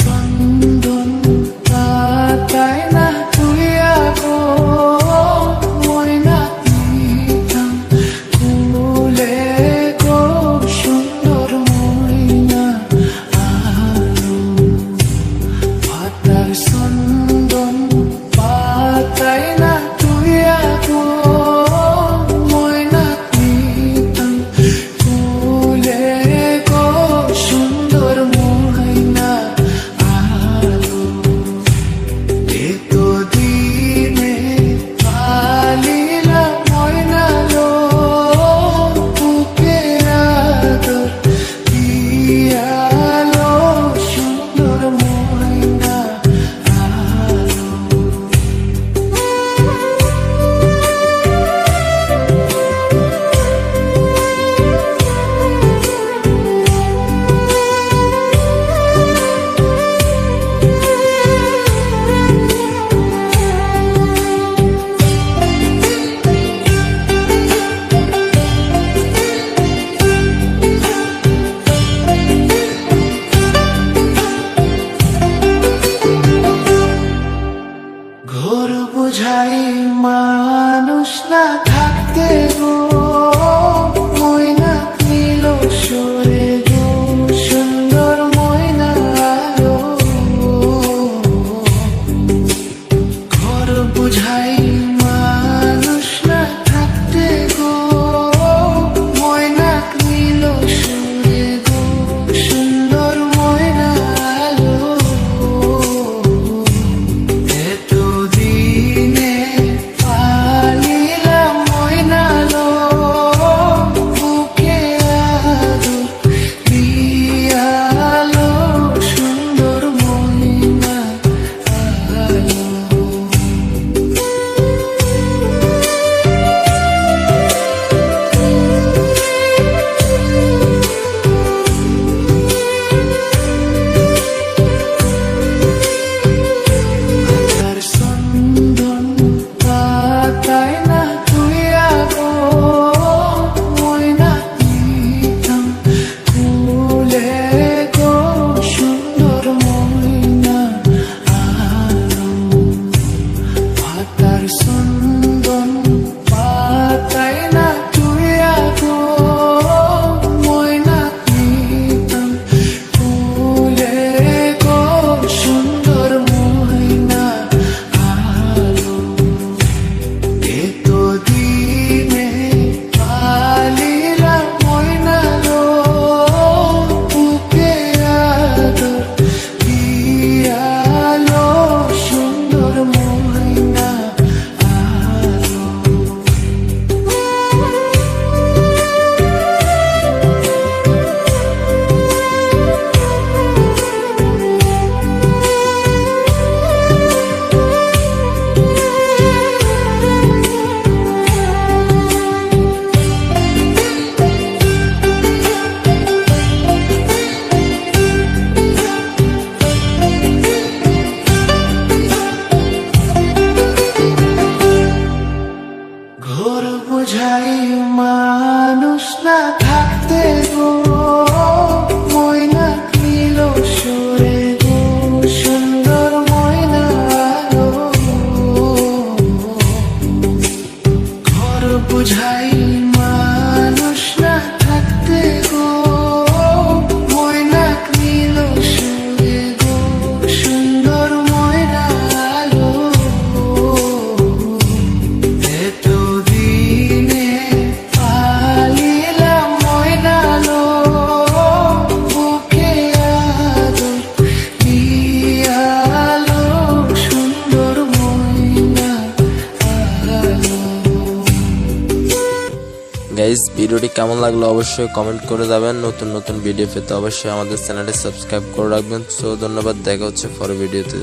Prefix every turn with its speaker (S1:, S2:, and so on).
S1: সন্দন তাই না তুই আগো ময়না নিতাম কুলে গো সুন্দর ময়না আলো পাতার সন্দন পাতাই না তুই আগো ময়না নিতাম কুলে গো সুন্দর ময়না আলো এতো দিনে পালিলা ময়না লো বুকে আদর দিয়ালো সুন্দর ময়না আলো ঘোর বুঝাই মানুষ না থাকতে গো ময়না নীল সরে গো সুন্দর ময়না আলো ঘোর বুঝাই মানুষ না থাকতে গো ময়না নীল সরে গো সুন্দর ময়না আলো এতো দিনে পালিলাম ময়না লো বুকে আদর দিয়ালো সুন্দর ময়না আলো পাতার সন্দন পাতাই না তুই আগো ময়না নিতাম কুলে গো সুন্দর ময়না আলো পাতার সন্দন পাতাই না তুই আগো ময়না নিতাম কুলে গো সুন্দর ময়না আলো এতো দিনে পালিলাম ময়না লো বুকে আদর দিয়ালো সুন্দর ময়না আলো ঘোর বুঝাই মানুষ না থাকতে গো ময়না নীল সরে গো সুন্দর ময়না আলো ঘোর বুঝাই মানুষ না থাকতে গো ময়না নীল সরে গো সুন্দর ময়না আলো এতো দিনে পালিলাম ময়না লো বুকে আদর দিয়ালো সুন্দর ময়না আলো
S2: গাইস, ভিডিওটি কেমন লাগলো অবশ্যই কমেন্ট করে যাবেন। নতুন নতুন ভিডিও পেতে অবশ্যই আমাদের চ্যানেলটি সাবস্ক্রাইব করে রাখবেন। সো ধন্যবাদ, দেখা হচ্ছে পরের ভিডিওতে।